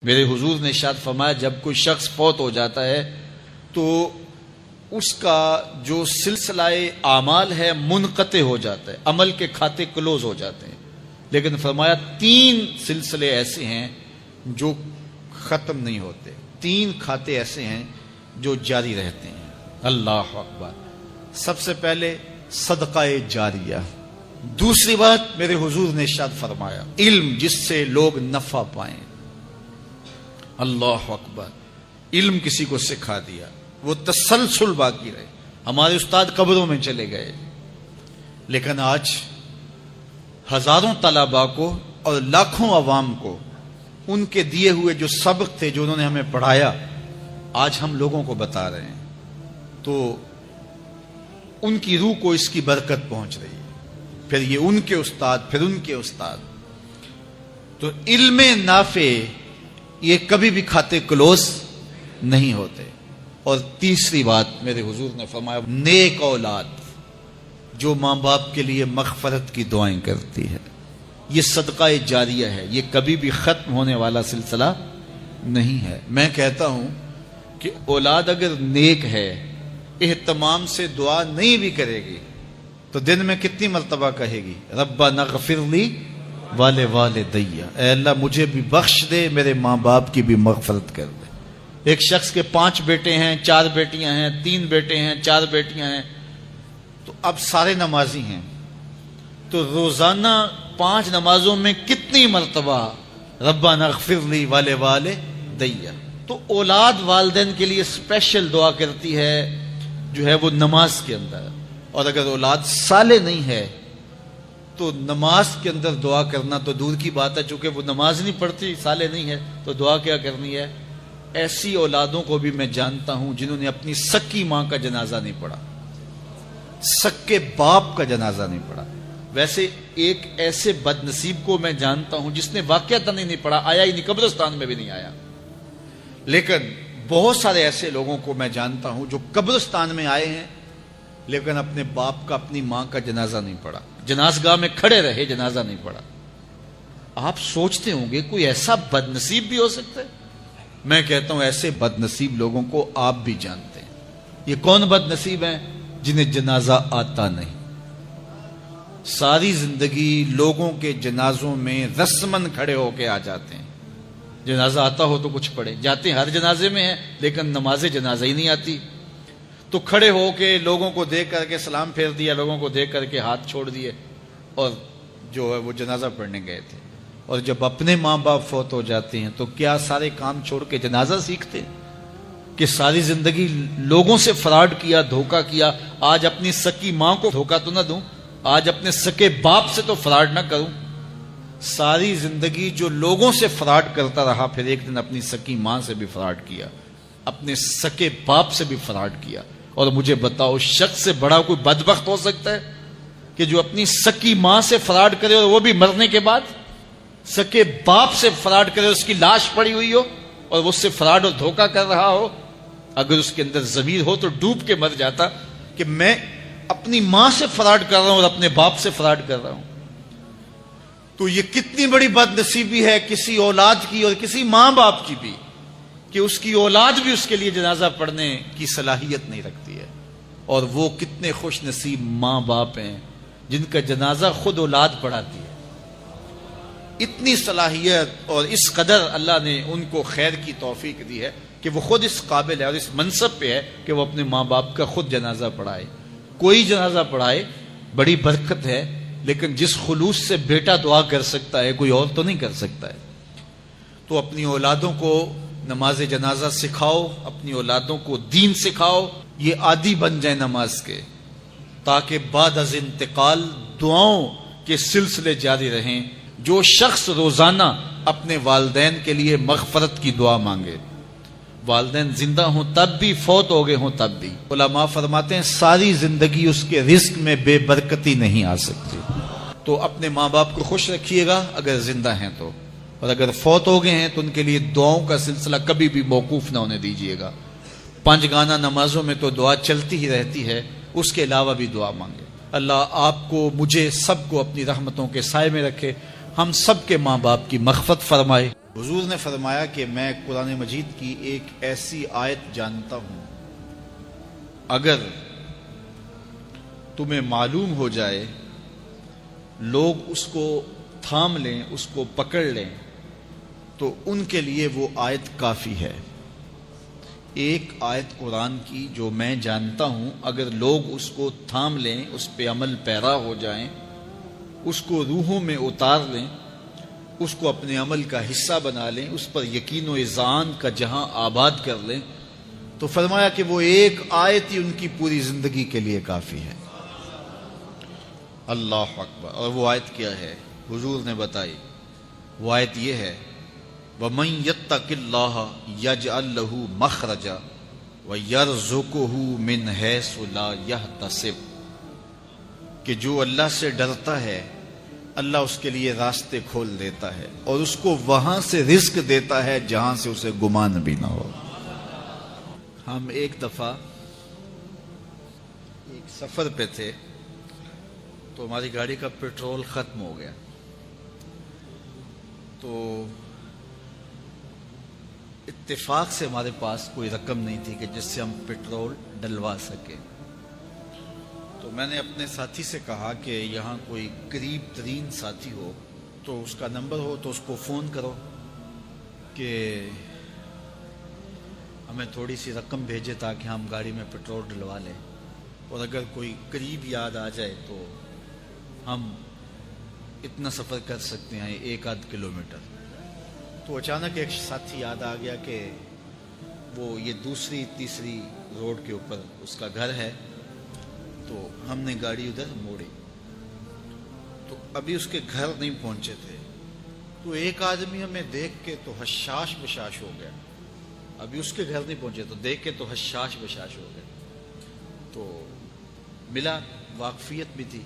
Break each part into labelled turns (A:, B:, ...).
A: میرے حضور نے ارشاد فرمایا جب کوئی شخص فوت ہو جاتا ہے تو اس کا جو سلسلہ اعمال ہے منقطع ہو جاتا ہے، عمل کے کھاتے کلوز ہو جاتے ہیں، لیکن فرمایا 3 سلسلے ایسے ہیں جو ختم نہیں ہوتے، 3 کھاتے ایسے ہیں جو جاری رہتے ہیں۔ اللہ اکبر۔ سب سے پہلے صدقہ جاریہ، دوسری بات میرے حضور نے ارشاد فرمایا علم جس سے لوگ نفع پائیں۔ اللہ اکبر۔ علم کسی کو سکھا دیا، وہ تسلسل باقی رہے۔ ہمارے استاد قبروں میں چلے گئے، لیکن آج ہزاروں طلباء کو اور لاکھوں عوام کو ان کے دیے ہوئے جو سبق تھے جو انہوں نے ہمیں پڑھایا آج ہم لوگوں کو بتا رہے ہیں، تو ان کی روح کو اس کی برکت پہنچ رہی ہے۔ پھر یہ ان کے استاد، پھر ان کے استاد۔ تو علم نافع یہ کبھی بھی کھاتے کلوز نہیں ہوتے۔ اور تیسری بات میرے حضور نے فرمایا نیک اولاد جو ماں باپ کے لیے مغفرت کی دعائیں کرتی ہے، یہ صدقہ جاریہ ہے، یہ کبھی بھی ختم ہونے والا سلسلہ نہیں ہے۔ میں کہتا ہوں کہ اولاد اگر نیک ہے، اہتمام سے دعا نہیں بھی کرے گی تو دن میں کتنی مرتبہ کہے گی ربنا اغفر لی والدی، اے اللہ مجھے بھی بخش دے، میرے ماں باپ کی بھی مغفرت کر دے۔ ایک شخص کے 5 بیٹے ہیں، 4 بیٹیاں ہیں، 3 بیٹے ہیں، 4 بیٹیاں ہیں، تو اب سارے نمازی ہیں، تو روزانہ 5 نمازوں میں کتنی مرتبہ ربنا اغفر لی والدی۔ تو اولاد والدین کے لیے اسپیشل دعا کرتی ہے جو ہے وہ نماز کے اندر، اور اگر اولاد صالح نہیں ہے تو نماز کے اندر دعا کرنا تو دور کی بات ہے، چونکہ وہ نماز نہیں پڑھتی، صالح نہیں ہے، تو دعا کیا کرنی ہے۔ ایسی اولادوں کو بھی میں جانتا ہوں جنہوں نے اپنی سکی ماں کا جنازہ نہیں پڑھا، سکے باپ کا جنازہ نہیں پڑھا۔ ویسے ایک ایسے بد نصیب کو میں جانتا ہوں جس نے واقعتاً نہیں پڑھا، آیا ہی نہیں، قبرستان میں بھی نہیں آیا، لیکن بہت سارے ایسے لوگوں کو میں جانتا ہوں جو قبرستان میں آئے ہیں لیکن اپنے باپ کا، اپنی ماں کا جنازہ نہیں پڑھا، جنازگاہ میں کھڑے رہے، جنازہ نہیں پڑھا۔ آپ سوچتے ہوں گے کوئی ایسا بد نصیب بھی ہو سکتا ہے؟ میں کہتا ہوں ایسے بد نصیب لوگوں کو آپ بھی جانتے ہیں۔ یہ کون بد نصیب ہیں؟ جنہیں جنازہ آتا نہیں، ساری زندگی لوگوں کے جنازوں میں رسمن کھڑے ہو کے آ جاتے ہیں۔ جنازہ آتا ہو تو کچھ پڑھے، جاتے ہیں ہر جنازے میں ہیں لیکن نماز جنازہ ہی نہیں آتی، تو کھڑے ہو کے لوگوں کو دیکھ کر کے سلام پھیر دیا، لوگوں کو دیکھ کر کے ہاتھ چھوڑ دیے، اور جو ہے وہ جنازہ پڑھنے گئے تھے۔ اور جب اپنے ماں باپ فوت ہو جاتے ہیں تو کیا سارے کام چھوڑ کے جنازہ سیکھتے ہیں کہ ساری زندگی لوگوں سے فراڈ کیا، دھوکہ کیا، آج اپنی سکی ماں کو دھوکہ تو نہ دوں، آج اپنے سکے باپ سے تو فراڈ نہ کروں۔ ساری زندگی جو لوگوں سے فراڈ کرتا رہا، پھر ایک دن اپنی سکی ماں سے بھی فراڈ کیا، اپنے سکے باپ سے بھی فراڈ کیا۔ اور مجھے بتاؤ شخص سے بڑا کوئی بدبخت ہو سکتا ہے کہ جو اپنی سکی ماں سے فراڈ کرے اور وہ بھی مرنے کے بعد، سکے باپ سے فراڈ کرے، اس کی لاش پڑی ہوئی ہو اور وہ اس سے فراڈ اور دھوکہ کر رہا ہو؟ اگر اس کے اندر ضمیر ہو تو ڈوب کے مر جاتا کہ میں اپنی ماں سے فراڈ کر رہا ہوں اور اپنے باپ سے فراڈ کر رہا ہوں۔ تو یہ کتنی بڑی بد نصیبی ہے کسی اولاد کی اور کسی ماں باپ کی بھی کہ اس کی اولاد بھی اس کے لیے جنازہ پڑھنے کی صلاحیت نہیں رکھتی ہے۔ اور وہ کتنے خوش نصیب ماں باپ ہیں جن کا جنازہ خود اولاد پڑھاتی ہے۔ اتنی صلاحیت اور اس قدر اللہ نے ان کو خیر کی توفیق دی ہے کہ وہ خود اس قابل ہے اور اس منصب پہ ہے کہ وہ اپنے ماں باپ کا خود جنازہ پڑھائے۔ کوئی جنازہ پڑھائے بڑی برکت ہے، لیکن جس خلوص سے بیٹا دعا کر سکتا ہے کوئی اور تو نہیں کر سکتا ہے۔ تو اپنی اولادوں کو نماز جنازہ سکھاؤ، اپنی اولادوں کو دین سکھاؤ، یہ عادی بن جائیں نماز کے، تاکہ بعد از انتقال دعاؤں کے سلسلے جاری رہیں۔ جو شخص روزانہ اپنے والدین کے لیے مغفرت کی دعا مانگے، والدین زندہ ہوں تب بھی، فوت ہو گئے ہوں تب بھی، علماء فرماتے ہیں ساری زندگی اس کے رزق میں بے برکتی نہیں آ سکتی۔ تو اپنے ماں باپ کو خوش رکھیے گا اگر زندہ ہیں تو، اور اگر فوت ہو گئے ہیں تو ان کے لیے دعاؤں کا سلسلہ کبھی بھی موقوف نہ ہونے دیجیے گا۔ 5 گانا نمازوں میں تو دعا چلتی ہی رہتی ہے، اس کے علاوہ بھی دعا مانگے۔ اللہ آپ کو، مجھے، سب کو اپنی رحمتوں کے سائے میں رکھے، ہم سب کے ماں باپ کی مغفرت فرمائے۔ حضور نے فرمایا کہ میں قرآن مجید کی ایک ایسی آیت جانتا ہوں، اگر تمہیں معلوم ہو جائے، لوگ اس کو تھام لیں، اس کو پکڑ لیں، تو ان کے لیے وہ آیت کافی ہے۔ ایک آیت قرآن کی جو میں جانتا ہوں، اگر لوگ اس کو تھام لیں، اس پہ عمل پیرا ہو جائیں، اس کو روحوں میں اتار لیں، اس کو اپنے عمل کا حصہ بنا لیں، اس پر یقین و اذعان کا جہاں آباد کر لیں، تو فرمایا کہ وہ ایک آیت ہی ان کی پوری زندگی کے لیے کافی ہے۔ اللہ اکبر۔ اور وہ آیت کیا ہے؟ حضور نے بتائی، وہ آیت یہ ہے، وَمَن يَتَّقِ اللَّهَ يَجْعَل لَّهُ مَخْرَجًا وَيَرْزُقْهُ مِنْ حَيْثُ لَا يَحْتَسِبُ، کہ جو اللہ سے ڈرتا ہے اللہ اس کے لیے راستے کھول دیتا ہے اور اس کو وہاں سے رزق دیتا ہے جہاں سے اسے گمان بھی نہ ہو۔ ہم ایک دفعہ ایک سفر پہ تھے تو ہماری گاڑی کا پیٹرول ختم ہو گیا، تو اتفاق سے ہمارے پاس کوئی رقم نہیں تھی کہ جس سے ہم پیٹرول ڈلوا سکیں، تو میں نے اپنے ساتھی سے کہا کہ یہاں کوئی قریب ترین ساتھی ہو تو اس کا نمبر ہو تو اس کو فون کرو کہ ہمیں تھوڑی سی رقم بھیجے تاکہ ہم گاڑی میں پیٹرول ڈلوا لیں، اور اگر کوئی قریب یاد آ جائے تو ہم اتنا سفر کر سکتے ہیں، 1-8 کلومیٹر۔ تو اچانک ایک ساتھی یاد آ گیا کہ وہ یہ دوسری تیسری روڈ کے اوپر اس کا گھر ہے، تو ہم نے گاڑی ادھر موڑی، تو ابھی اس کے گھر نہیں پہنچے تھے، تو ایک آدمی ہمیں دیکھ کے تو حشاش بشاش ہو گیا، ابھی اس کے گھر نہیں پہنچے تو دیکھ کے تو حشاش بشاش ہو گیا، تو ملا، واقفیت بھی تھی،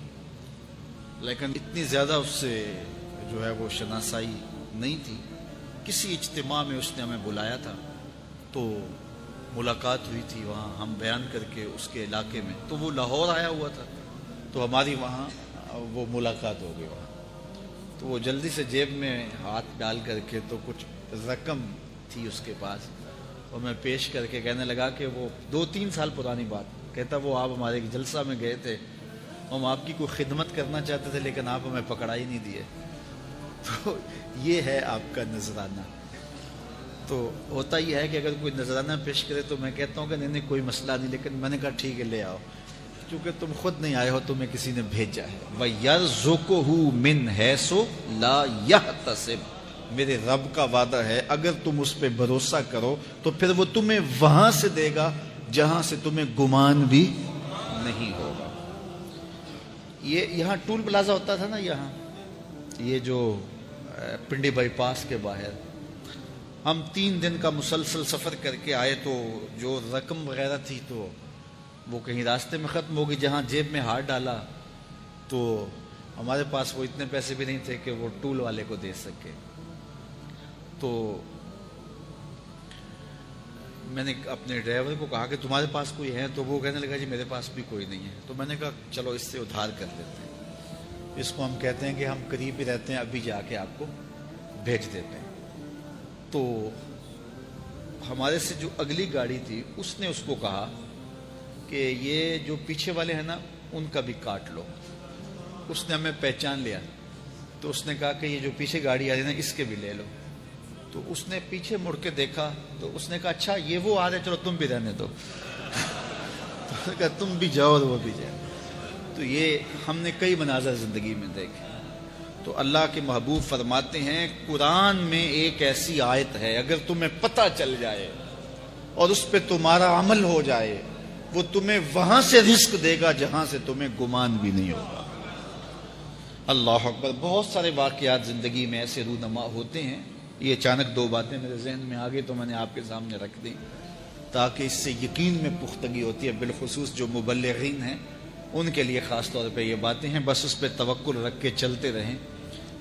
A: لیکن اتنی زیادہ اس سے جو ہے وہ شناسائی نہیں تھی۔ کسی اجتماع میں اس نے ہمیں بلایا تھا تو ملاقات ہوئی تھی وہاں، ہم بیان کر کے اس کے علاقے میں، تو وہ لاہور آیا ہوا تھا تو ہماری وہاں وہ ملاقات ہو گئی وہاں، تو وہ جلدی سے جیب میں ہاتھ ڈال کر کے تو کچھ رقم تھی اس کے پاس، اور میں پیش کر کے کہنے لگا کہ وہ 2-3 سال پرانی بات، کہتا وہ آپ ہمارے ایک جلسہ میں گئے تھے، ہم آپ کی کوئی خدمت کرنا چاہتے تھے لیکن آپ ہمیں پکڑا ہی نہیں دیے، تو یہ ہے آپ کا نذرانہ۔ تو ہوتا یہ ہے کہ اگر کوئی نذرانہ پیش کرے تو میں کہتا ہوں کہ نہیں کوئی مسئلہ نہیں، لیکن میں نے کہا ٹھیک ہے لے آؤ، کیونکہ تم خود نہیں آئے ہو، تمہیں کسی نے بھیجا ہے۔ وَيَرْزُقُهُ مِنْ حَيْثُ لَا يَحْتَسِبُ، میرے رب کا وعدہ ہے اگر تم اس پہ بھروسہ کرو تو پھر وہ تمہیں وہاں سے دے گا جہاں سے تمہیں گمان بھی نہیں ہوگا۔ یہ یہاں ٹول پلازا ہوتا تھا نا، یہاں یہ جو پنڈی بائی پاس کے باہر، ہم 3 دن کا مسلسل سفر کر کے آئے، تو جو رقم وغیرہ تھی تو وہ کہیں راستے میں ختم ہو گئی، جہاں جیب میں ہاتھ ڈالا تو ہمارے پاس وہ اتنے پیسے بھی نہیں تھے کہ وہ ٹول والے کو دے سکے، تو میں نے اپنے ڈرائیور کو کہا کہ تمہارے پاس کوئی ہے، تو وہ کہنے لگا جی میرے پاس بھی کوئی نہیں ہے، تو میں نے کہا چلو اس سے ادھار کر لیتے ہیں، اس کو ہم کہتے ہیں کہ ہم قریب ہی رہتے ہیں، ابھی جا کے آپ کو بھیج دیتے ہیں۔ تو ہمارے سے جو اگلی گاڑی تھی اس نے اس کو کہا کہ یہ جو پیچھے والے ہیں نا ان کا بھی کاٹ لو، اس نے ہمیں پہچان لیا، تو اس نے کہا کہ یہ جو پیچھے گاڑی آ رہی ہے نا اس کے بھی لے لو، تو اس نے پیچھے مڑ کے دیکھا تو اس نے کہا اچھا یہ وہ آ رہے، چلو تم بھی رہنے دو، تو اس نے کہا تم بھی جاؤ اور وہ بھی جائے۔ تو یہ ہم نے کئی مناظر زندگی میں دیکھے۔ تو اللہ کے محبوب فرماتے ہیں قرآن میں ایک ایسی آیت ہے اگر تمہیں پتہ چل جائے اور اس پہ تمہارا عمل ہو جائے، وہ تمہیں وہاں سے رزق دے گا جہاں سے تمہیں گمان بھی نہیں ہوگا۔ اللہ اکبر۔ بہت سارے واقعات زندگی میں ایسے رونما ہوتے ہیں، یہ اچانک 2 باتیں میرے ذہن میں آ گئی تو میں نے آپ کے سامنے رکھ دی تاکہ اس سے یقین میں پختگی ہوتی ہے، بالخصوص جو مبلغین ہیں ان کے لیے خاص طور پہ یہ باتیں ہیں، بس اس پہ توکل رکھ کے چلتے رہیں،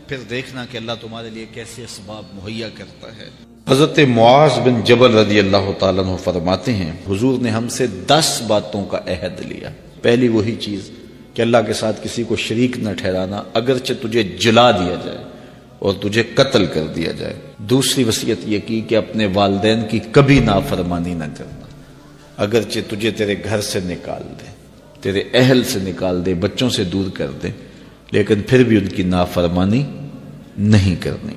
A: پھر دیکھنا کہ اللہ تمہارے لیے کیسے اسباب مہیا کرتا ہے۔ حضرت معاذ بن جبل رضی اللہ تعالیٰ عنہ فرماتے ہیں حضور نے ہم سے 10 باتوں کا عہد لیا۔ پہلی وہی چیز کہ اللہ کے ساتھ کسی کو شریک نہ ٹھہرانا، اگرچہ تجھے جلا دیا جائے، اور تجھے قتل کر دیا جائے۔ دوسری وصیت یہ کی کہ اپنے والدین کی کبھی نافرمانی نہ کرنا، اگرچہ تجھے تیرے گھر سے نکال دے، تیرے اہل سے نکال دے، بچوں سے دور کر دے، لیکن پھر بھی ان کی نافرمانی نہیں کرنی،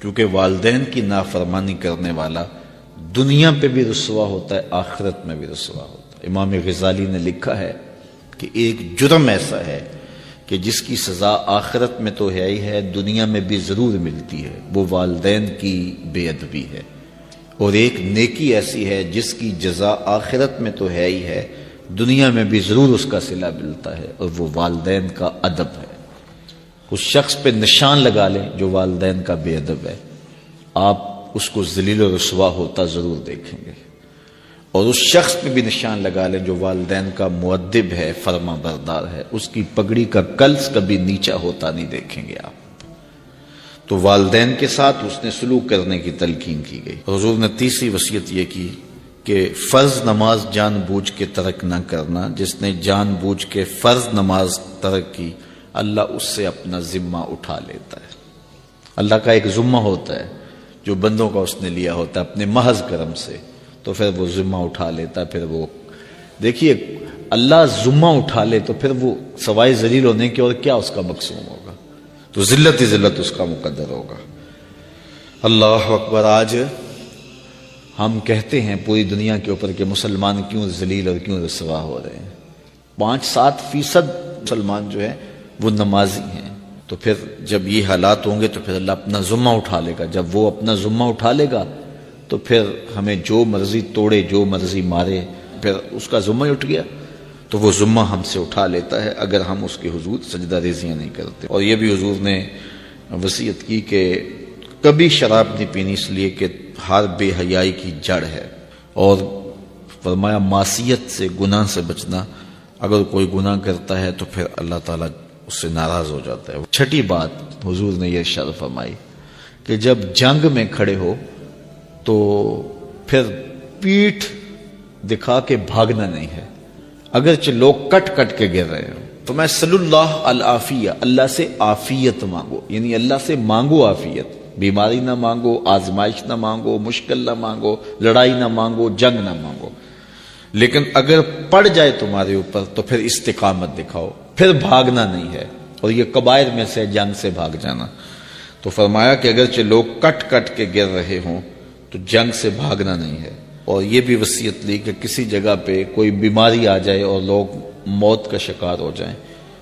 A: کیونکہ والدین کی نافرمانی کرنے والا دنیا پہ بھی رسوا ہوتا ہے، آخرت میں بھی رسوا ہوتا ہے۔ امام غزالی نے لکھا ہے کہ ایک جرم ایسا ہے کہ جس کی سزا آخرت میں تو ہے ہی ہے، دنیا میں بھی ضرور ملتی ہے، وہ والدین کی بے ادبی ہے، اور ایک نیکی ایسی ہے جس کی جزا آخرت میں تو ہے ہی ہے، دنیا میں بھی ضرور اس کا صلہ ملتا ہے، اور وہ والدین کا ادب ہے۔ اس شخص پہ نشان لگا لیں جو والدین کا بے ادب ہے، آپ اس کو ذلیل و رسوا ہوتا ضرور دیکھیں گے، اور اس شخص پہ بھی نشان لگا لیں جو والدین کا مؤدب ہے، فرما بردار ہے، اس کی پگڑی کا کلس کبھی نیچا ہوتا نہیں دیکھیں گے آپ۔ تو والدین کے ساتھ اس نے سلوک کرنے کی تلقین کی گئی۔ حضور نے تیسری وصیت یہ کی کہ فرض نماز جان بوجھ کے ترک نہ کرنا، جس نے جان بوجھ کے فرض نماز ترک کی اللہ اس سے اپنا ذمہ اٹھا لیتا ہے۔ اللہ کا ایک ذمہ ہوتا ہے جو بندوں کا اس نے لیا ہوتا ہے اپنے محض کرم سے، تو پھر وہ ذمہ اٹھا لیتا ہے۔ پھر وہ دیکھیے اللہ ذمہ اٹھا لے تو پھر وہ سوائے ذلیل ہونے کے اور کیا اس کا مقصود ہوگا، تو ذلت ہی ذلت اس کا مقدر ہوگا۔ اللہ اکبر۔ آج ہم کہتے ہیں پوری دنیا کے اوپر کہ مسلمان کیوں ذلیل اور کیوں رسوا ہو رہے ہیں، 5-7% مسلمان جو ہے وہ نمازی ہیں، تو پھر جب یہ حالات ہوں گے تو پھر اللہ اپنا ذمہ اٹھا لے گا۔ جب وہ اپنا ذمہ اٹھا لے گا تو پھر ہمیں جو مرضی توڑے، جو مرضی مارے، پھر اس کا ذمہ ہی اٹھ گیا، تو وہ ذمہ ہم سے اٹھا لیتا ہے اگر ہم اس کے حضور سجدہ ریزیاں نہیں کرتے۔ اور یہ بھی حضور نے وصیت کی کہ کبھی شراب نہیں پینی، اس لیے کہ ہر بے حیائی کی جڑ ہے، اور فرمایا معصیت سے، گناہ سے بچنا، اگر کوئی گناہ کرتا ہے تو پھر اللہ تعالیٰ اس سے ناراض ہو جاتا ہے۔ چھٹی بات حضور نے یہ ارشاد فرمائی کہ جب جنگ میں کھڑے ہو تو پھر پیٹھ دکھا کے بھاگنا نہیں ہے، اگرچہ لوگ کٹ کٹ کے گر رہے ہوں تو میں صلی اللہ العافیہ، اللہ سے عافیت مانگو، یعنی اللہ سے مانگو عافیت، بیماری نہ مانگو، آزمائش نہ مانگو، مشکل نہ مانگو، لڑائی نہ مانگو، جنگ نہ مانگو، لیکن اگر پڑ جائے تمہارے اوپر تو پھر استقامت دکھاؤ، پھر بھاگنا نہیں ہے، اور یہ کبائر میں سے جنگ سے بھاگ جانا۔ تو فرمایا کہ اگرچہ لوگ کٹ کٹ کے گر رہے ہوں تو جنگ سے بھاگنا نہیں ہے۔ اور یہ بھی وصیت لی کہ کسی جگہ پہ کوئی بیماری آ جائے اور لوگ موت کا شکار ہو جائیں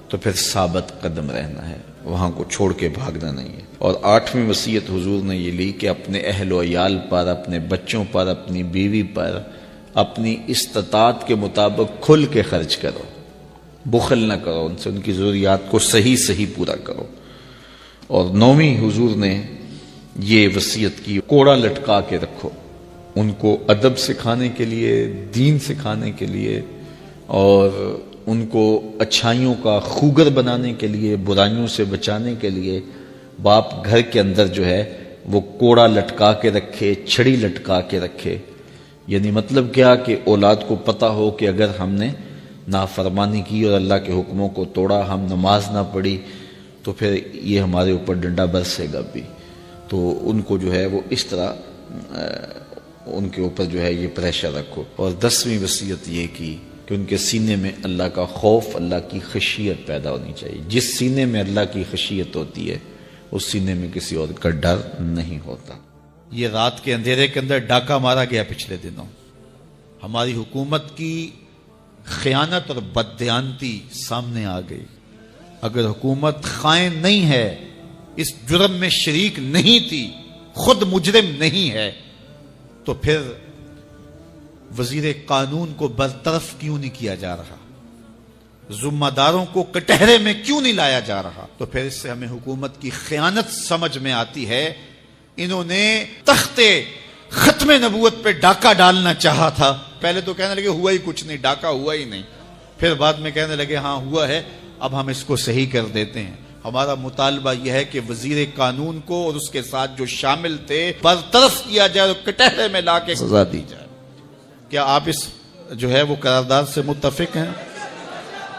A: تو پھر ثابت قدم رہنا ہے، وہاں کو چھوڑ کے بھاگنا نہیں ہے۔ اور 8ویں وصیت حضور نے یہ لی کہ اپنے اہل و عیال پر، اپنے بچوں پر، اپنی بیوی پر اپنی استطاعت کے مطابق کھل کے خرچ کرو، بخل نہ کرو، ان سے ان کی ضروریات کو صحیح پورا کرو۔ اور 9ویں حضور نے یہ وصیت کی کوڑا لٹکا کے رکھو، ان کو ادب سکھانے کے لیے، دین سکھانے کے لیے، اور ان کو اچھائیوں کا خوگر بنانے کے لیے، برائیوں سے بچانے کے لیے باپ گھر کے اندر جو ہے وہ کوڑا لٹکا کے رکھے، چھڑی لٹکا کے رکھے۔ یعنی مطلب کیا کہ اولاد کو پتہ ہو کہ اگر ہم نے نافرمانی کی اور اللہ کے حکموں کو توڑا، ہم نماز نہ پڑھی، تو پھر یہ ہمارے اوپر ڈنڈا برسے گا بھی۔ تو ان کو جو ہے وہ اس طرح ان کے اوپر جو ہے یہ پریشر رکھو۔ اور 10ویں وصیت یہ کی کہ ان کے سینے میں اللہ کا خوف، اللہ کی خشیت پیدا ہونی چاہیے۔ جس سینے میں اللہ کی خشیت ہوتی ہے اس سینے میں کسی اور کا ڈر نہیں ہوتا۔ یہ رات کے اندھیرے کے اندر ڈاکہ مارا گیا پچھلے دنوں، ہماری حکومت کی خیانت اور بددیانتی سامنے آ گئی۔ اگر حکومت خائن نہیں ہے، اس جرم میں شریک نہیں تھی، خود مجرم نہیں ہے، تو پھر وزیر قانون کو برطرف کیوں نہیں کیا جا رہا؟ ذمہ داروں کو کٹہرے میں کیوں نہیں لایا جا رہا؟ تو پھر اس سے ہمیں حکومت کی خیانت سمجھ میں آتی ہے۔ انہوں نے تخت ختم نبوت پہ ڈاکہ ڈالنا چاہا تھا، پہلے تو کہنے لگے ہوا ہی کچھ نہیں، ڈاکہ ہوا ہی نہیں، پھر بعد میں کہنے لگے ہاں ہوا ہے، اب ہم اس کو صحیح کر دیتے ہیں۔ ہمارا مطالبہ یہ ہے کہ وزیر قانون کو اور اس کے ساتھ جو شامل تھے برطرف کیا جائے اور کٹہرے میں لا کے سزا دی جائے۔ کیا آپ اس جو ہے وہ قرارداد سے متفق ہیں؟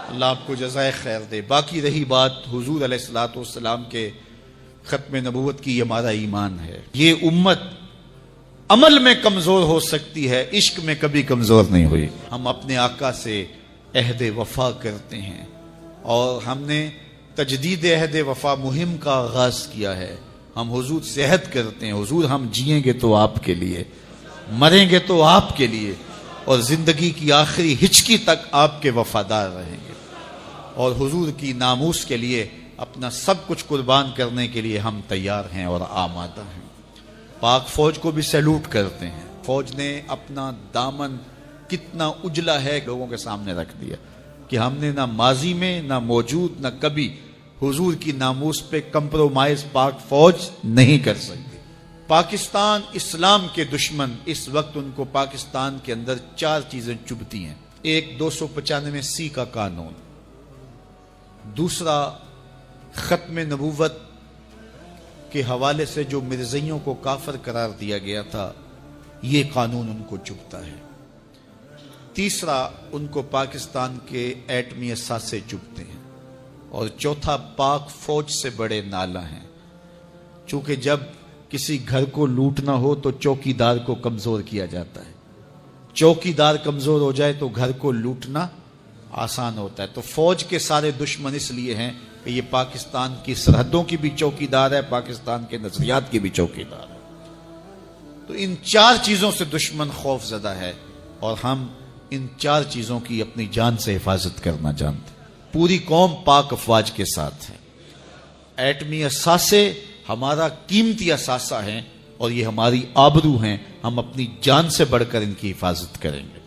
A: اللہ آپ کو جزائے خیر دے۔ باقی رہی بات حضور علیہ الصلوۃ والسلام کے ختم نبوت کی یہ ہمارا ایمان ہے۔ یہ امت عمل میں کمزور ہو سکتی ہے، عشق میں کبھی کمزور نہیں ہوئی۔ ہم اپنے آقا سے عہد وفا کرتے ہیں اور ہم نے تجدید عہد وفا مہم کا آغاز کیا ہے۔ ہم حضور سے عہد کرتے ہیں، حضور ہم جئیں گے تو آپ کے لیے، مریں گے تو آپ کے لیے، اور زندگی کی آخری ہچکی تک آپ کے وفادار رہیں گے، اور حضور کی ناموس کے لیے اپنا سب کچھ قربان کرنے کے لیے ہم تیار ہیں اور آمادہ ہیں۔ پاک فوج کو بھی سیلوٹ کرتے ہیں۔ فوج نے اپنا دامن کتنا اجلا ہے لوگوں کے سامنے رکھ دیا کہ ہم نے نہ ماضی میں نہ موجود نہ کبھی حضور کی ناموس پہ کمپرومائز پاک فوج نہیں کر سکتی۔ پاکستان اسلام کے دشمن اس وقت ان کو پاکستان کے اندر 4 چیزیں چبھتی ہیں۔ ایک 295C کا قانون، دوسرا ختم نبوت کے حوالے سے جو مرزائیوں کو کافر قرار دیا گیا تھا، یہ قانون ان کو چبھتا ہے، تیسرا ان کو پاکستان کے ایٹمی اثاثے چبھتے ہیں، اور چوتھا پاک فوج سے بڑے نالہ ہیں۔ چونکہ جب کسی گھر کو لوٹنا ہو تو چوکیدار کو کمزور کیا جاتا ہے، چوکیدار کمزور ہو جائے تو گھر کو لوٹنا آسان ہوتا ہے۔ تو فوج کے سارے دشمن اس لیے ہیں کہ یہ پاکستان کی سرحدوں کی بھی چوکیدار ہے، پاکستان کے نظریات کی بھی چوکیدار ہے۔ تو ان 4 چیزوں سے دشمن خوف زدہ ہے، اور ہم ان 4 چیزوں کی اپنی جان سے حفاظت کرنا جانتے ہیں۔ پوری قوم پاک افواج کے ساتھ ہے۔ ایٹمی اثاثے ہمارا قیمتی اثاثہ ہیں اور یہ ہماری آبرو ہیں، ہم اپنی جان سے بڑھ کر ان کی حفاظت کریں گے۔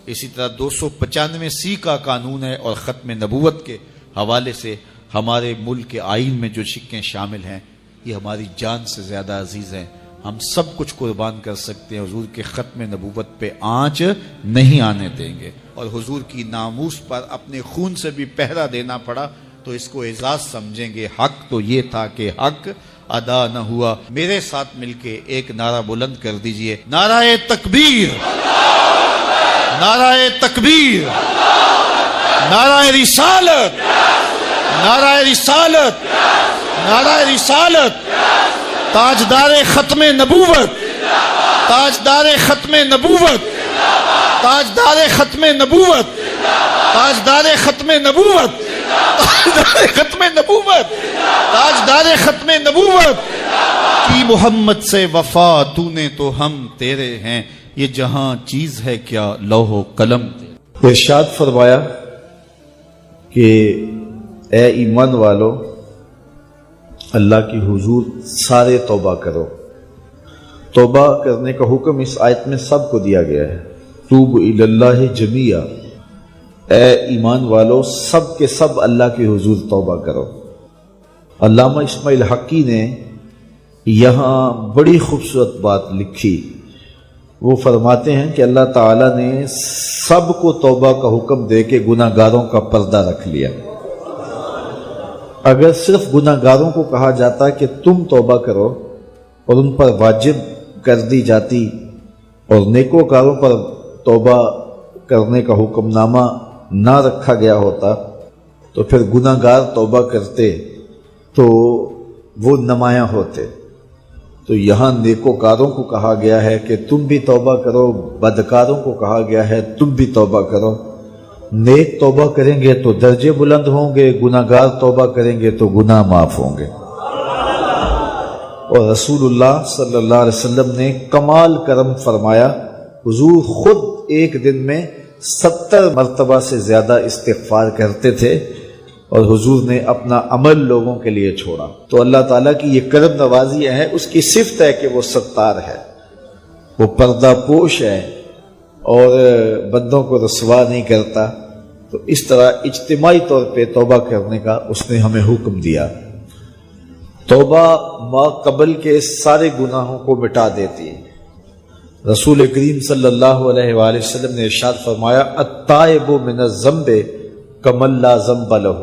A: اسی طرح 295C کا قانون ہے، اور ختم نبوت کے حوالے سے ہمارے ملک کے آئین میں جو شقیں شامل ہیں یہ ہماری جان سے زیادہ عزیز ہیں۔ ہم سب کچھ قربان کر سکتے ہیں، حضور کے ختم نبوت پہ آنچ نہیں آنے دیں گے، اور حضور کی ناموس پر اپنے خون سے بھی پہرا دینا پڑا تو اس کو اعزاز سمجھیں گے۔ حق تو یہ تھا کہ حق ادا نہ ہوا۔ میرے ساتھ مل کے ایک نعرہ بلند کر دیجئے، نعرہ تکبیر، نعرہ تکبیر، نعرہ رسالت، نعرہ رسالت، نعرہ رسالت، تاجدار ختم نبوت، تاجدار ختم نبوت، تاجدار ختم نبوت، تاجدار ختم نبوت، تاجدار ختم نبوت، تاجدار ختم نبوت کی محمد سے وفا تو نے تو ہم تیرے ہیں، یہ جہاں چیز ہے کیا لوح و قلم۔
B: ارشاد فرمایا کہ اے ایمان والو، اللہ کی حضور سارے توبہ کرو۔ توبہ کرنے کا حکم اس آیت میں سب کو دیا گیا ہے۔ توب الی اللہ جمیعا، اے ایمان والو سب کے سب اللہ کے حضور توبہ کرو۔ علامہ اسماعیل حقی نے یہاں بڑی خوبصورت بات لکھی۔ وہ فرماتے ہیں کہ اللہ تعالیٰ نے سب کو توبہ کا حکم دے کے گناہ گاروں کا پردہ رکھ لیا۔ اگر صرف گناہ گاروں کو کہا جاتا کہ تم توبہ کرو اور ان پر واجب کر دی جاتی، اور نیکوکاروں پر توبہ کرنے کا حکم نامہ نہ رکھا گیا ہوتا، تو پھر گناہ گار توبہ کرتے تو وہ نمایاں ہوتے۔ تو یہاں نیکوکاروں کو کہا گیا ہے کہ تم بھی توبہ کرو، بدکاروں کو کہا گیا ہے تم بھی توبہ کرو۔ نیک توبہ کریں گے تو درجے بلند ہوں گے، گناہ گار توبہ کریں گے تو گناہ معاف ہوں گے۔ اور رسول اللہ صلی اللہ علیہ وسلم نے کمال کرم فرمایا، حضور خود ایک دن میں 70 مرتبہ سے زیادہ استغفار کرتے تھے، اور حضور نے اپنا عمل لوگوں کے لیے چھوڑا۔ تو اللہ تعالیٰ کی یہ کرم نوازی ہے، اس کی صفت ہے کہ وہ ستار ہے، وہ پردہ پوش ہے اور بندوں کو رسوا نہیں کرتا۔ تو اس طرح اجتماعی طور پہ توبہ کرنے کا اس نے ہمیں حکم دیا۔ توبہ ما قبل کے سارے گناہوں کو مٹا دیتی ہے۔ رسول کریم صلی اللہ علیہ وآلہ وسلم نے ارشاد فرمایا، التائب من الذنب کمن لا ذنب لہ،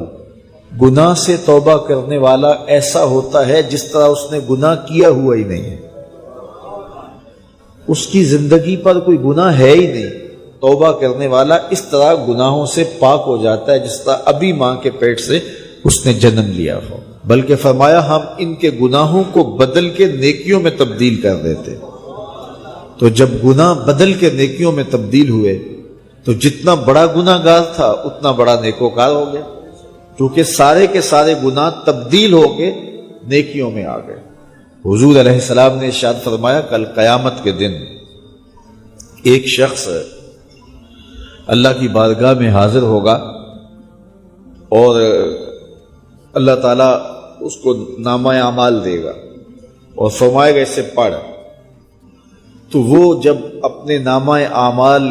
B: گناہ سے توبہ کرنے والا ایسا ہوتا ہے جس طرح اس نے گناہ کیا ہوا ہی نہیں ہے، اس کی زندگی پر کوئی گناہ ہے ہی نہیں۔ توبہ کرنے والا اس طرح گناہوں سے پاک ہو جاتا ہے جس طرح ابھی ماں کے پیٹ سے اس نے جنم لیا ہو۔ بلکہ فرمایا ہم ان کے گناہوں کو بدل کے نیکیوں میں تبدیل کر دیتے. تو جب گناہ بدل کے نیکیوں میں تبدیل ہوئے تو جتنا بڑا گناہ گار تھا اتنا بڑا نیکوکار ہو گیا، کیونکہ سارے کے سارے گناہ تبدیل ہو کے نیکیوں میں آ گئے. حضور علیہ السلام نے ارشاد فرمایا کل قیامت کے دن ایک شخص اللہ کی بارگاہ میں حاضر ہوگا اور اللہ تعالیٰ اس کو نامہ اعمال دے گا اور فرمائے گا اسے پڑھ. تو وہ جب اپنے نامہ اعمال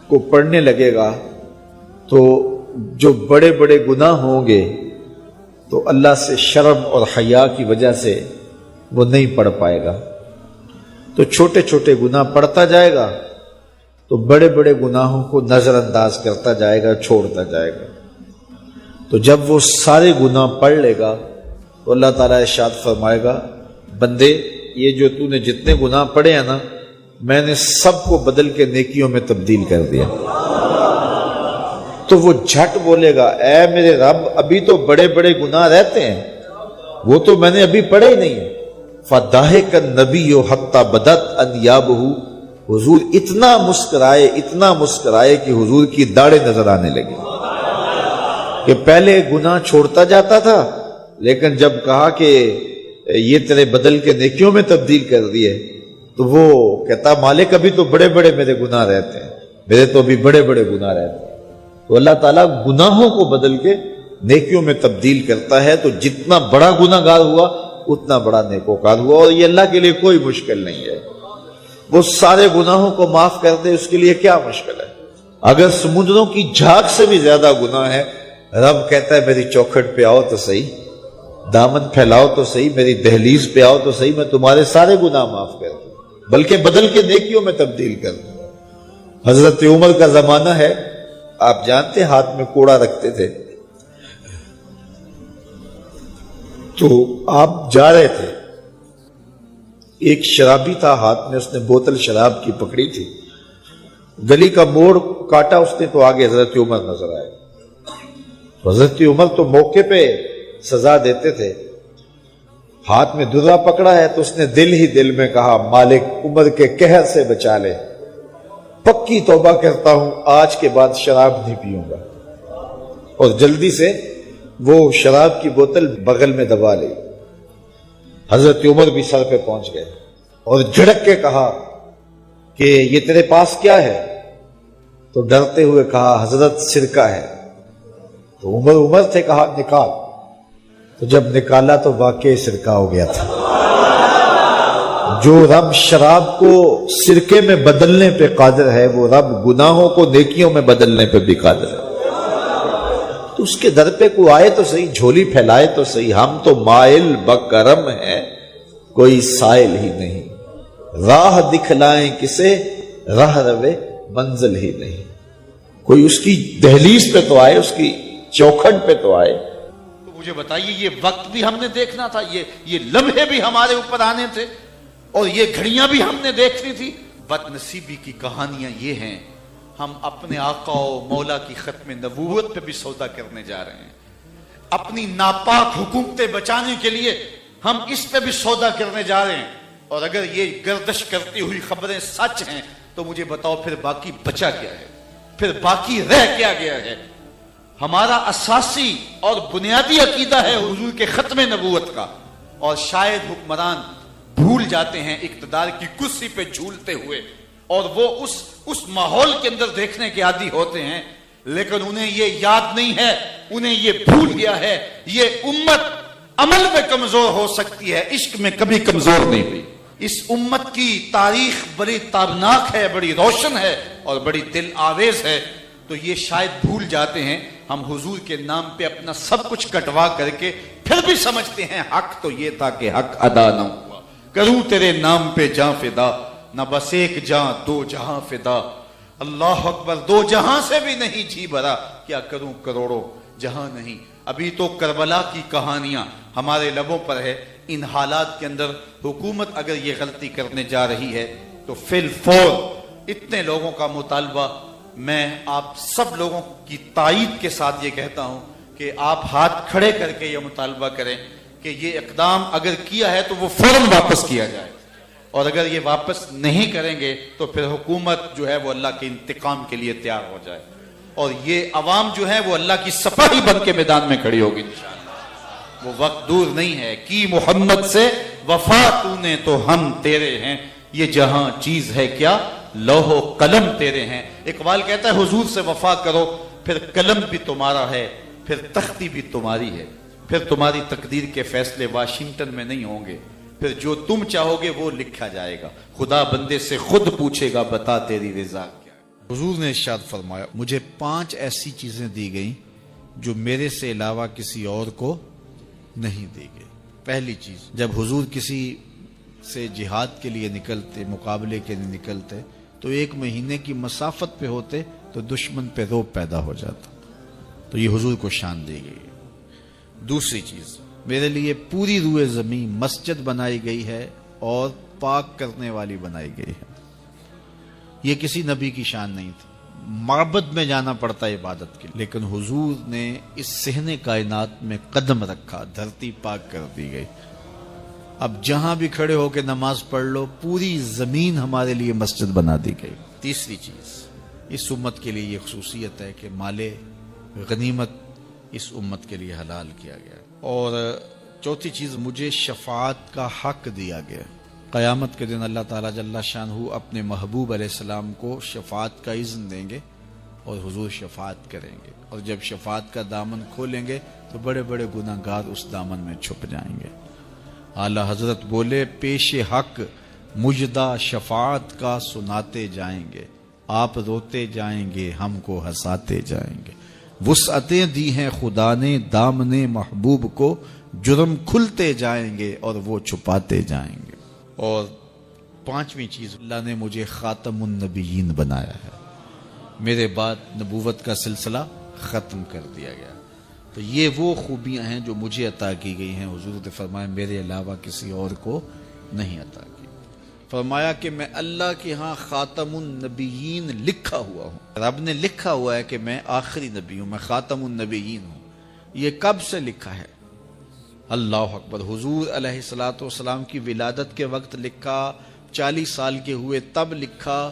B: کو پڑھنے لگے گا تو جو بڑے بڑے گناہ ہوں گے تو اللہ سے شرم اور حیا کی وجہ سے وہ نہیں پڑھ پائے گا. تو چھوٹے چھوٹے گناہ پڑھتا جائے گا تو بڑے بڑے گناہوں کو نظر انداز کرتا جائے گا، چھوڑتا جائے گا. تو جب وہ سارے گناہ پڑھ لے گا تو اللہ تعالیٰ ارشاد فرمائے گا بندے یہ جو تو نے جتنے گناہ پڑھے ہیں نا میں نے سب کو بدل کے نیکیوں میں تبدیل کر دیا. تو وہ جھٹ بولے گا اے میرے رب ابھی تو بڑے بڑے گناہ رہتے ہیں، وہ تو میں نے ابھی پڑھے ہی نہیں. فَضَحِكَ النَّبِيُّ حَتَّى بَدَتْ أَنْيَابُهُ حضور اتنا مسکرائے کہ حضور کی داڑھیں نظر آنے لگی. کہ پہلے گناہ چھوڑتا جاتا تھا لیکن جب کہا کہ یہ تیرے بدل کے نیکیوں میں تبدیل کر دیے تو وہ کہتا مالک ابھی تو بڑے بڑے میرے گناہ رہتے ہیں، میرے تو ابھی بڑے بڑے گناہ رہتے ہیں. تو اللہ تعالیٰ گناہوں کو بدل کے نیکیوں میں تبدیل کرتا ہے. تو جتنا بڑا گناہ گار ہوا اتنا بڑا نیکوکار ہوا، اور یہ اللہ کے لیے کوئی مشکل نہیں ہے. وہ سارے گناہوں کو معاف کر دے اس کے لیے کیا مشکل ہے. اگر سمندروں کی جھاگ سے بھی زیادہ گناہ ہے رب کہتا ہے میری چوکھٹ پہ آؤ تو صحیح، دامن پھیلاؤ تو صحیح، میری دہلیز پہ آؤ تو صحیح، میں تمہارے سارے گناہ معاف کر دوں بلکہ بدل کے نیکیوں میں تبدیل کر دوں. حضرت عمر کا زمانہ ہے، آپ جانتے ہاتھ میں کوڑا رکھتے تھے. تو آپ جا رہے تھے، ایک شرابی تھا ہاتھ میں، اس نے بوتل شراب کی پکڑی تھی، گلی کا موڑ کاٹا اس نے تو آگے حضرت عمر نظر آئے. حضرت عمر تو موقع پہ سزا دیتے تھے، ہاتھ میں درا پکڑا ہے تو اس نے دل ہی دل میں کہا مالک عمر کے قہر سے بچا لے، پکی توبہ کرتا ہوں آج کے بعد شراب نہیں پیوں گا. اور جلدی سے وہ شراب کی بوتل بغل میں دبا لی. حضرت عمر بھی سر پہ پہنچ گئے اور جھڑک کے کہا کہ یہ تیرے پاس کیا ہے؟ تو ڈرتے ہوئے کہا حضرت سرکہ ہے. تو عمر تھے، کہا نکال. تو جب نکالا تو واقعی سرکہ ہو گیا تھا. جو رب شراب کو سرکے میں بدلنے پہ قادر ہے وہ رب گناہوں کو نیکیوں میں بدلنے پہ بھی قادر ہے. تو اس کے در پہ کوئی آئے تو صحیح، جھولی پھیلائے تو صحیح. ہم تو مائل بکرم ہیں کوئی سائل ہی نہیں، راہ دکھلائیں کسے راہ روے منزل ہی نہیں. کوئی اس کی دہلیز پہ تو آئے، اس کی چوکھٹ پہ تو آئے.
A: تو مجھے بتائیے یہ وقت بھی ہم نے دیکھنا تھا، یہ لمحے بھی ہمارے اوپر آنے تھے اور یہ گھڑیاں بھی ہم نے دیکھنی تھی. بد نصیبی کی کہانیاں یہ ہیں ہم اپنے آقا و مولا کی ختم نبوت پہ بھی سودا کرنے جا رہے ہیں. اپنی ناپاک حکومتیں بچانے کے لیے ہم اس پہ بھی سودا کرنے جا رہے ہیں. اور اگر یہ گردش کرتی ہوئی خبریں سچ ہیں تو مجھے بتاؤ پھر باقی بچا کیا ہے، پھر باقی رہ کیا گیا ہے. ہمارا اساسی اور بنیادی عقیدہ ہے حضور کے ختم نبوت کا، اور شاید حکمران بھول جاتے ہیں اقتدار کی کرسی پہ جھولتے ہوئے، اور وہ اس ماحول کے اندر دیکھنے کے عادی ہوتے ہیں، لیکن انہیں یہ یاد نہیں ہے، انہیں یہ بھول گیا ہے یہ امت عمل میں کمزور ہو سکتی ہے، عشق میں کبھی کمزور نہیں ہوئی. اس امت کی تاریخ بڑی تابناک ہے، بڑی روشن ہے اور بڑی دل آویز ہے. تو یہ شاید بھول جاتے ہیں ہم حضور کے نام پہ اپنا سب کچھ کٹوا کر کے پھر بھی سمجھتے ہیں حق تو یہ تھا کہ حق ادا نہ ہوا. کروں تیرے نام پہ جاں فدا، نہ بس ایک جاں دو جہاں فدا. اللہ اکبر، دو جہاں سے بھی نہیں جی بھرا، کیا کروں کروڑوں جہاں نہیں. ابھی تو کربلا کی کہانیاں ہمارے لبوں پر ہے. ان حالات کے اندر حکومت اگر یہ غلطی کرنے جا رہی ہے تو فی الفور اتنے لوگوں کا مطالبہ، میں آپ سب لوگوں کی تائید کے ساتھ یہ کہتا ہوں کہ آپ ہاتھ کھڑے کر کے یہ مطالبہ کریں کہ یہ اقدام اگر کیا ہے تو وہ فوراً واپس کیا جائے، اور اگر یہ واپس نہیں کریں گے تو پھر حکومت جو ہے وہ اللہ کے انتقام کے لیے تیار ہو جائے، اور یہ عوام جو ہے وہ اللہ کی سپاہی بن کے میدان میں کھڑی ہوگی انشاءاللہ۔ وہ وقت دور نہیں ہے، کی محمد سے وفا تو نے تو ہم تیرے ہیں، یہ جہاں چیز ہے کیا لوح و قلم تیرے ہیں۔ اقبال کہتا ہے حضور سے وفا کرو، پھر قلم بھی تمہارا ہے، پھر تختی بھی تمہاری ہے، پھر تمہاری تقدیر کے فیصلے واشنگٹن میں نہیں ہوں گے، پھر جو تم چاہو گے وہ لکھا جائے گا، خدا بندے سے خود پوچھے گا بتا تیری رضا کیا ہے۔ حضور نے ارشاد فرمایا مجھے 5 ایسی چیزیں دی گئیں جو میرے سے علاوہ کسی اور کو نہیں دی گئی۔ پہلی چیز، جب حضور کسی سے جہاد کے لیے نکلتے، مقابلے کے لیے نکلتے، تو 1 مہینے کی مسافت پہ ہوتے تو دشمن پہ رعب پیدا ہو جاتا، تو یہ حضور کو شان دی گئی۔ دوسری چیز، میرے لیے پوری روئے زمین مسجد بنائی گئی ہے اور پاک کرنے والی بنائی گئی ہے۔ یہ کسی نبی کی شان نہیں تھی، معبد میں جانا پڑتا ہے عبادت کے لیے، لیکن حضور نے اس صحن کائنات میں قدم رکھا، دھرتی پاک کر دی گئی۔ اب جہاں بھی کھڑے ہو کے نماز پڑھ لو، پوری زمین ہمارے لیے مسجد بنا دی گئی۔ تیسری چیز، اس امت کے لیے یہ خصوصیت ہے کہ مال غنیمت اس امت کے لیے حلال کیا گیا، اور چوتھی چیز، مجھے شفاعت کا حق دیا گیا۔ قیامت کے دن اللہ تعالیٰ جل شانہ اپنے محبوب علیہ السلام کو شفاعت کا اذن دیں گے اور حضور شفاعت کریں گے، اور جب شفاعت کا دامن کھولیں گے تو بڑے بڑے گناہ گار اس دامن میں چھپ جائیں گے۔ اعلی حضرت بولے پیش حق مجدہ شفاعت کا سناتے جائیں گے، آپ روتے جائیں گے ہم کو ہنساتے جائیں گے، وسعتیں دی ہیں خدا نے دامن محبوب کو، جرم کھلتے جائیں گے اور وہ چھپاتے جائیں گے۔ اور 5ویں چیز، اللہ نے مجھے خاتم النبیین بنایا ہے، میرے بعد نبوت کا سلسلہ ختم کر دیا گیا۔ تو یہ وہ خوبیاں ہیں جو مجھے عطا کی گئی ہیں، حضور نے فرمایا میرے علاوہ کسی اور کو نہیں عطا کی۔ فرمایا کہ میں اللہ کے ہاں خاتم النبیین لکھا ہوا ہوں، رب نے لکھا ہوا ہے کہ میں آخری نبی ہوں، میں خاتم النبیین ہوں۔ یہ کب سے لکھا ہے؟ اللہ اکبر، حضور علیہ الصلوۃ والسلام کی ولادت کے وقت لکھا، 40 سال کے ہوئے تب لکھا،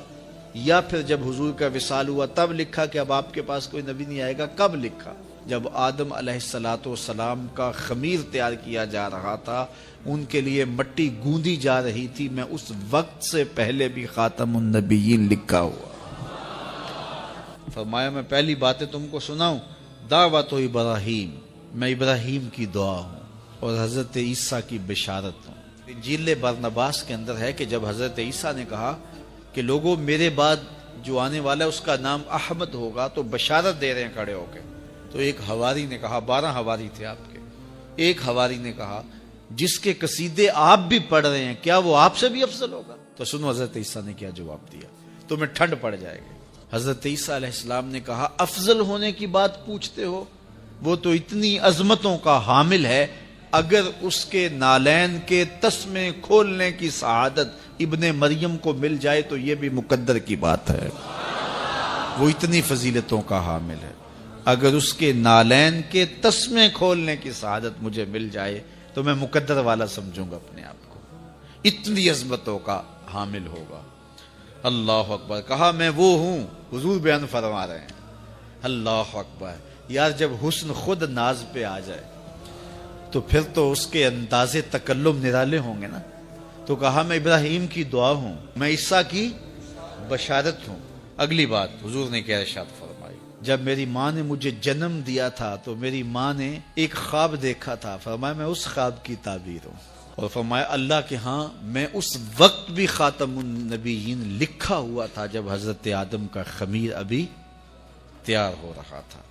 A: یا پھر جب حضور کا وصال ہوا تب لکھا کہ اب آپ کے پاس کوئی نبی نہیں آئے گا؟ کب لکھا؟ جب آدم علیہ الصلوۃ والسلام کا خمیر تیار کیا جا رہا تھا، ان کے لیے مٹی گوندی جا رہی تھی، میں اس وقت سے پہلے بھی خاتم النبیین لکھا ہوا۔ فرمایا میں پہلی باتیں تم کو سناؤں، دعوت ابراہیم، میں ابراہیم کی دعا ہوں اور حضرت عیسیٰ کی بشارت ہوں۔ انجیل برنباس کے اندر ہے کہ جب حضرت عیسیٰ نے کہا کہ لوگوں میرے بعد جو آنے والا ہے اس کا نام احمد ہوگا، تو بشارت دے رہے ہیں کھڑے ہو کے، تو ایک حواری نے کہا، 12 حواری تھے آپ کے، ایک حواری نے کہا جس کے قصیدے آپ بھی پڑھ رہے ہیں کیا وہ آپ سے بھی افضل ہوگا؟ تو سنو حضرت عیسیٰ نے کیا جواب دیا، تمہیں ٹھنڈ پڑ جائے گی۔ حضرت عیسیٰ علیہ السلام نے کہا افضل ہونے کی بات پوچھتے ہو، وہ تو اتنی عظمتوں کا حامل ہے، اگر اس کے نالین کے تسمے کھولنے کی سعادت ابن مریم کو مل جائے تو یہ بھی مقدر کی بات ہے، وہ اتنی فضیلتوں کا حامل ہے۔ اگر اس کے نالین کے تسمے کھولنے کی سعادت مجھے مل جائے تو میں مقدر والا سمجھوں گا اپنے آپ کو، اتنی عظمتوں کا حامل ہوگا۔ اللہ اکبر، کہا میں وہ ہوں، حضور بیان فرما رہے ہیں۔ اللہ اکبر، یار جب حسن خود ناز پہ آ جائے تو پھر تو اس کے انداز تکلم نرالے ہوں گے نا۔ تو کہا میں ابراہیم کی دعا ہوں، میں عیسیٰ کی بشارت ہوں۔ اگلی بات حضور نے کیا ارشاد فرمائی، جب میری ماں نے مجھے جنم دیا تھا تو میری ماں نے ایک خواب دیکھا تھا، فرمایا میں اس خواب کی تعبیر ہوں، اور فرمایا اللہ کے ہاں میں اس وقت بھی خاتم النبیین لکھا ہوا تھا جب حضرت آدم کا خمیر ابھی تیار ہو رہا تھا۔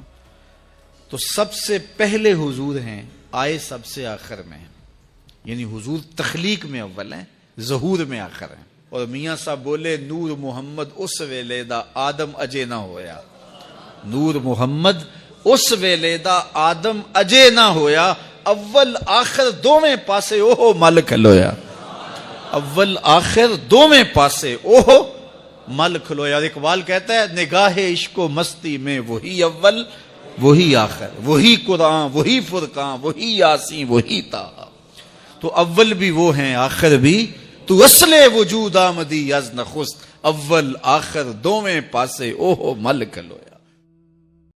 A: تو سب سے پہلے حضور ہیں، آئے سب سے آخر میں ہیں، یعنی حضور تخلیق میں اول ہیں، ظہور میں آخر ہیں۔ اور میاں صاحب بولے نور محمد اس ویلے دا آدم اجے نہ ہویا، نور محمد اس ویلے دا آدم اجے نہ ہویا، اول آخر دوویں پاسے اوہ مل کھلویا، اول آخر دوویں پاسے اوہ مل کھلویا۔ اور اقبال کہتا ہے نگاہ عشق و مستی میں وہی اول وہی آخر، وہی قرآن، وہی فرقان، وہی یاسین، وہی طٰہٰ۔ تو اول بھی وہ ہیں آخر بھی، تو اصل وجود آمدی از نخست، اول آخر دوویں پاسے اوہ مل کلویا۔